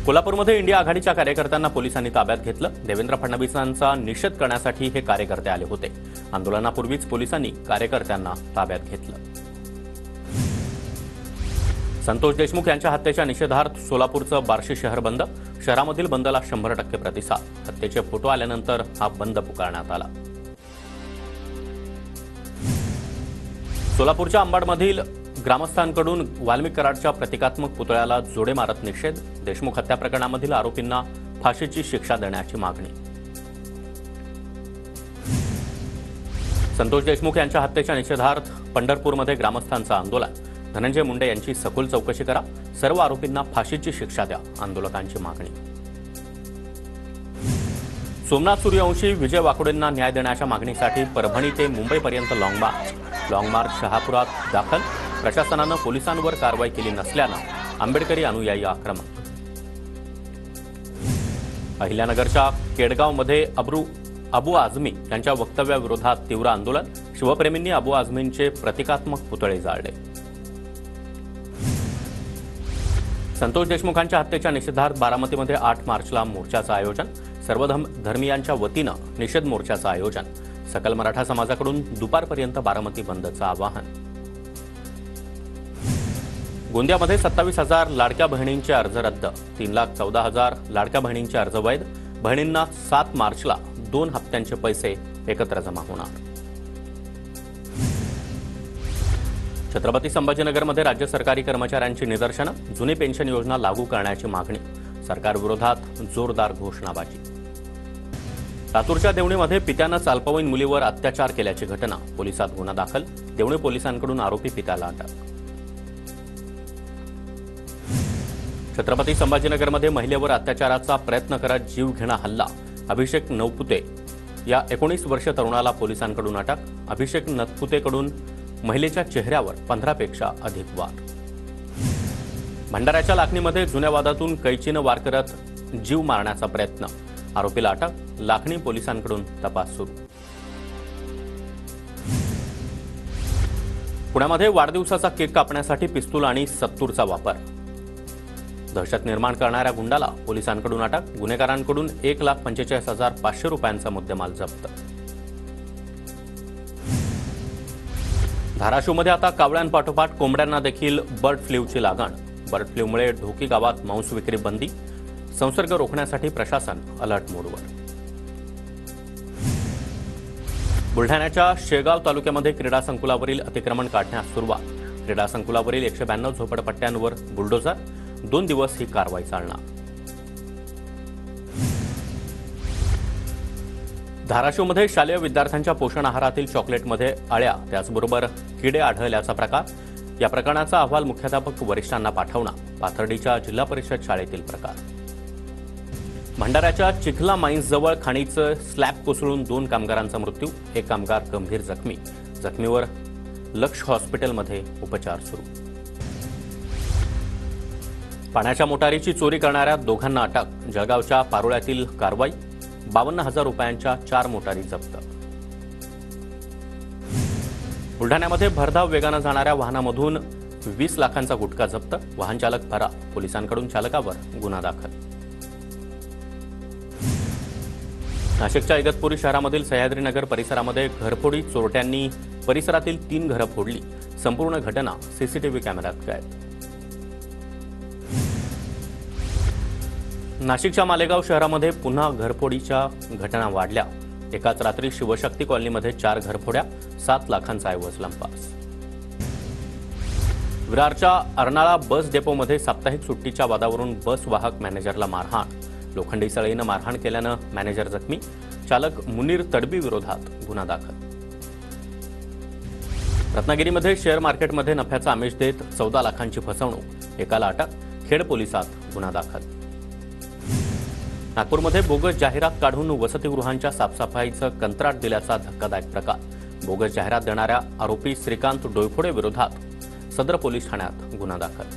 कोल्हापूरमध्ये इंडिया आघाडीच्या कार्यकर्त्यांना पोलिसांनी ताब्यात घेतलं। देवेंद्र फडणवीसांचा निषेध करण्यासाठी हे कार्यकर्ते आले होते। आंदोलनापूर्वीच पोलिसांनी कार्यकर्त्यांना ताब्यात घेतलं। संतोष देशमुख यांच्या हत्येच्या निषेधार्थ सोलापूरचं बार्शी शहर बंद। शहरामधील बंदला 100% प्रतिसाद। हत्येचे फोटो आल्यानंतर हा बंद पुकारण्यात आला। सोलापूरच्या अंबाडमधील ग्रामस्थांकडून वाल्मिक कराडच्या प्रतिकात्मक पुतळ्याला जोडे मारत निषेध। देशमुख हत्या प्रकरणामधील आरोपींना फाशीची शिक्षा देण्याची मागणी। संतोष देशमुख यांच्या हत्येच्या निषेधार्थ पंढरपूरमध्ये ग्रामस्थांचं आंदोलन। धनंजय मुंडे यांची सखोल चौकशी करा, सर्व आरोपींना फाशीची शिक्षा द्या, आंदोलकांची मागणी। सोमनाथ सूर्यवंशी विजय वाकोडेंना न्याय देण्याच्या मागणीसाठी परभणी ते मुंबईपर्यंत लॉंग मार्च शहापुरात दाखल। प्रशासनानं पोलिसांवर कारवाई केली नसल्यानं आंबेडकरी अनुयायी आक्रमक। अहिल्यानगरच्या केडगावमध्ये अबू आझमी यांच्या वक्तव्याविरोधात तीव्र आंदोलन। शिवप्रेमींनी अबू आझमींचे प्रतिकात्मक पुतळे जाळले। संतोष देशमुखांच्या हत्येच्या निषेधार्थ बारामतीमध्ये 8 मार्चला मोर्चाचं आयोजन। सर्व धर्मीयांच्या वतीनं निषेध मोर्चाचं आयोजन। सकल मराठा समाजाकडून दुपारपर्यंत बारामती बंदचं आवाहन। गोंदियामध्ये 27,000 लाडक्या बहिणींचे अर्ज रद्द। 3,14,000 लाडक्या बहिणींचे अर्ज वैध। बहिणींना 7 मार्चला 2 हप्त्यांचे पैसे एकत्र जमा होणार। छत्रपती संभाजीनगरमध्ये राज्य सरकारी कर्मचाऱ्यांची निदर्शनं। जुनी पेन्शन योजना लागू करण्याची मागणी। सरकारविरोधात जोरदार घोषणाबाजी। लातूरच्या देवणीमध्ये पित्यानं अल्पवयीन मुलीवर अत्याचार केल्याची घटना। पोलिसात गुन्हा दाखल। देवणी पोलिसांकडून आरोपी पित्याला अटक। छत्रपती संभाजीनगरमध्ये महिलेवर अत्याचाराचा प्रयत्न करत जीवघेणा हल्ला। अभिषेक नवपुते या 19 वर्षीय तरुणाला पोलिसांकडून अटक। अभिषेक नवपुतेकडून महिलेच्या चेहऱ्यावर 15 पेक्षा अधिक वार। भंडाऱ्याच्या लाखणीमध्ये जुन्या वादातून कैचीनं वार करत जीव मारण्याचा प्रयत्न। आरोपीला अटक। लाखणी पोलिसांकडून तपास सुरू। पुण्यामध्ये वाढदिवसाचा केक कापण्यासाठी पिस्तूल आणि सत्तूरचा वापर। दहशत निर्माण करणाऱ्या गुंडाला पोलिसांकडून अटक। गुन्हेगारांकडून 1,45,500 रुपयांचा मुद्देमाल जप्त। धाराशिवमध्ये आता कावळ्यांपाठोपाठ कोंबड्यांना देखील बर्ड फ्लूची लागण। बर्ड फ्लूमुळे ढोकी गावात मांस विक्री बंदी। संसर्ग रोखण्यासाठी प्रशासन अलर्ट मोडवर। बुलढाण्याच्या शेगाव तालुक्यामध्ये क्रीडा संकुलावरील अतिक्रमण काढण्यास सुरुवात। क्रीडा संकुलावरील 192 झोपडपट्ट्यांवर बुलडोझर। 2 दिवस ही कारवाई चालणार। धाराशिवमध्ये शालेय विद्यार्थ्यांच्या पोषण आहारातील चॉकलेटमध्ये अळ्या त्याचबरोबर किडे आढळल्याचा प्रकार। या प्रकरणाचा अहवाल मुख्याध्यापक वरिष्ठांना पाठवणार। पाथर्डीच्या जिल्हा परिषद शाळेतील प्रकार। भंडाऱ्याच्या चिखला माईन्सजवळ खाणीचं स्लॅब कोसळून 2 कामगारांचा मृत्यू। 1 कामगार गंभीर जखमी। जखमीवर लक्ष हॉस्पिटलमध्ये उपचार सुरू। पाण्याच्या मोटारीची चोरी करणाऱ्या दोघांना अटक। जळगावच्या पारोळ्यातील कारवाई। 52,000 रुपयांच्या 4 मोटारी जप्त। बुलढाण्यामध्ये भरधाव वेगानं जाणाऱ्या वाहनामधून 20 लाखांचा गुटखा जप्त। वाहन चालक फरार। पोलिसांकडून चालकावर गुन्हा दाखल। नाशिकच्या इगतपुरी शहरामधील सह्याद्रीनगर परिसरामध्ये घरफोडी चोरट्यांनी परिसरातील 3 घरं फोडली। संपूर्ण घटना सीसीटीव्ही कॅमेऱ्यात कैद। नाशिकच्या मालेगाव शहरामध्ये पुन्हा घरफोडीच्या घटना वाढल्या। एकाच रात्री शिवशक्ती कॉलनीमध्ये 4 घरफोड्या। 7 लाखांचा ऐवज लंपास। विरारच्या अर्नाळा बस डेपोमध्ये साप्ताहिक सुट्टीच्या वादावरून बस वाहक मॅनेजरला मारहाण। लोखंडी सळईनं मारहाण केल्यानं मॅनेजर जखमी। चालक मुनीर तडबी विरोधात गुन्हा दाखल। रत्नागिरीमध्ये शेअर मार्केटमध्ये नफ्याचा आमिष देत 14 लाखांची फसवणूक। एकाला अटक। खेड पोलिसात गुन्हा दाखल। नागपूरमध्ये बोगस जाहिरात काढून वसतिगृहांच्या साफसफाईचं कंत्राट दिल्याचा धक्कादायक प्रकार। बोगस जाहिरात देणाऱ्या आरोपी श्रीकांत डोयफोडे विरोधात सदर पोलीस ठाण्यात गुन्हा दाखल।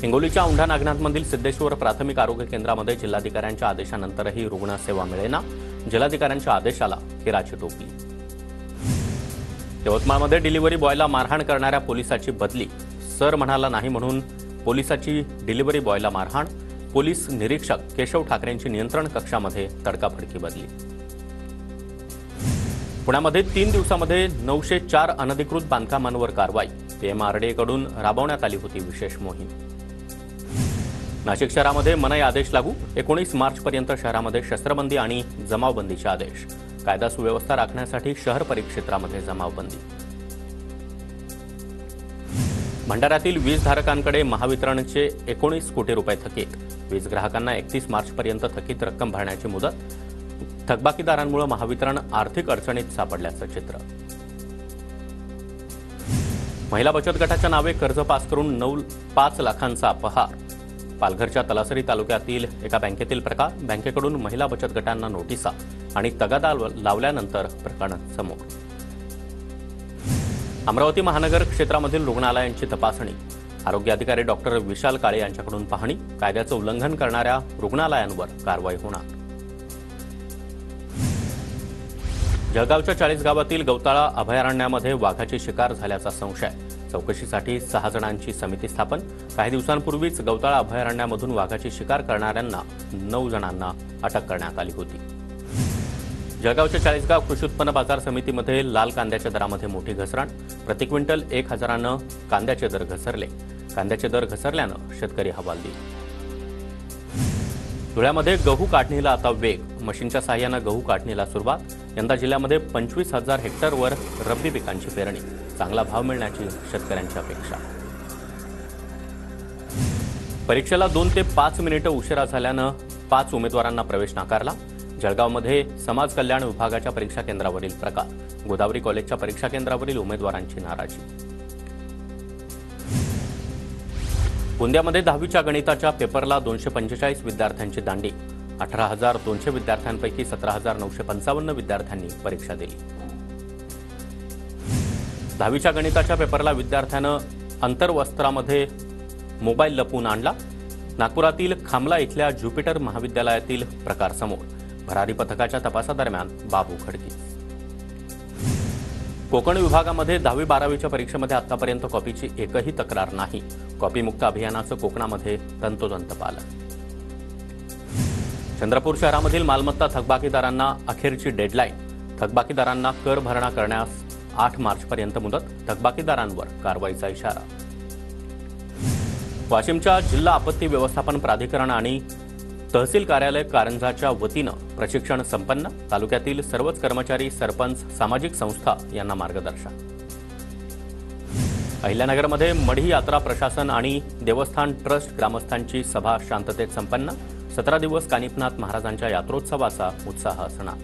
हिंगोलीच्या औंढा नागनाथमधील सिद्धेश्वर प्राथमिक आरोग्य केंद्रामध्ये जिल्हाधिकाऱ्यांच्या आदेशानंतरही रुग्णसेवा मिळेना। जिल्हाधिकाऱ्यांच्या आदेशाला केराची टोपली। यवतमाळमध्ये डिलिव्हरी बॉयला मारहाण करणाऱ्या पोलिसाची बदली। सर म्हणाला नाही म्हणून पोलिसाची डिलिव्हरी बॉयला मारहाण। पोलीस निरीक्षक केशव ठाकरेंची नियंत्रण कक्षामध्ये तडकाफडकी बदली. पुण्यामध्ये 3 दिवसामध्ये 904 अनधिकृत बांधकामांवर कारवाई. PMRDA कडून राबवण्यात आली होती विशेष मोहीम. नाशिक शहरामध्ये मनाई आदेश लागू. 19 मार्चपर्यंत शहरामध्ये शस्त्रबंदी आणि जमावबंदीचे आदेश. कायदा सुव्यवस्था राखण्यासाठी शहर परिक्षेत्रामध्ये जमावबंदी. भंडाऱ्यातील वीजधारकांकडे महावितरणचे 19 कोटी रुपये थकीत. वीज ग्राहकांना 31 मार्चपर्यंत थकीत रक्कम भरण्याची मुदत. थकबाकीदारांमुळे महावितरण आर्थिक अडचणीत सापडल्याचं चित्र. महिला बचत गटाच्या नावे कर्ज पास करून 5 लाखांचा अपहार. पालघरच्या तलासरी तालुक्यातील एका बँकेतील प्रकार. बँकेकडून महिला बचत गटांना नोटिसा आणि तगादा लावल्यानंतर प्रकरण समोर. अमरावती महानगर क्षेत्रामधील रुग्णालयांची तपासणी. आरोग्य अधिकारी डॉक्टर विशाल काळे यांच्याकडून पाहणी. कायद्याचं उल्लंघन करणाऱ्या रुग्णालयांवर कारवाई होणार. जळगावच्या 40 गावातील गौताळा अभयारण्यामध्ये वाघाची शिकार झाल्याचा संशय. चौकशीसाठी 6 जणांची समिती स्थापन. काही दिवसांपूर्वीच गौताळा अभयारण्यामधून वाघाची शिकार करणाऱ्यांना 9 जणांना अटक करण्यात आली होती. जळगावच्या 40 गाव कृषी उत्पन्न बाजार समितीमध्ये लाल कांद्याच्या दरामध्ये मोठी घसरण. प्रति क्विंटल 1,000नं कांद्याचे दर घसरले. कांद्याचे दर घसरल्यानं शेतकरी हवालदिल. धुळ्यामध्ये गहू काढणीला आता वेग. मशीनच्या साहाय्यानं गहू काढणीला सुरुवात. यंदा जिल्ह्यामध्ये 25,000 हेक्टरवर रब्बी पिकांची पेरणी. चांगला भाव मिळण्याची शेतकऱ्यांची अपेक्षा. परीक्षेला 2 ते 5 मिनिटं उशिरा झाल्यानं 5 उमेदवारांना प्रवेश नाकारला. जळगावमध्ये समाज कल्याण विभागाच्या परीक्षा केंद्रावरील प्रकार. गोदावरी कॉलेजच्या परीक्षा केंद्रावरील उमेदवारांची नाराजी. गोंदियामध्ये 10वीच्या गणिताच्या पेपरला 245 विद्यार्थ्यांची दांडी. 18,200 विद्यार्थ्यांपैकी 17,955 विद्यार्थ्यांनी परीक्षा दिली. 10वीच्या गणिताच्या पेपरला विद्यार्थ्यानं अंतर्वस्त्रामध्ये मोबाईल लपवून आणला. नागपुरातील खामला इथल्या ज्युपिटर महाविद्यालयातील प्रकार समोर. भरारी पथकाच्या तपासादरम्यान बाबू खडकी. कोकण विभागामध्ये 10वी-12वीच्या परीक्षेमध्ये आतापर्यंत कॉपीची एकही तक्रार नाही. कॉपीमुक्त अभियानाचं कोकणामध्ये तंतोतंत पालन. चंद्रपूर शहरामधील मालमत्ता थकबाकीदारांना अखेरची डेडलाईन. थकबाकीदारांना कर भरणा करण्यास 8 मार्चपर्यंत मुदत. थकबाकीदारांवर कारवाईचा इशारा. वाशिमच्या जिल्हा आपत्ती व्यवस्थापन प्राधिकरण आणि तहसील कार्यालय कारंजाच्या वतीनं प्रशिक्षण संपन्न. तालुक्यातील सर्वच कर्मचारी, सरपंच, सामाजिक संस्था यांना मार्गदर्शन. अहिल्यानगरमध्ये मढी यात्रा प्रशासन आणि देवस्थान ट्रस्ट ग्रामस्थांची सभा शांततेत संपन्न. 17 दिवस कानिफनाथ महाराजांच्या यात्रोत्सवाचा उत्साह असणार.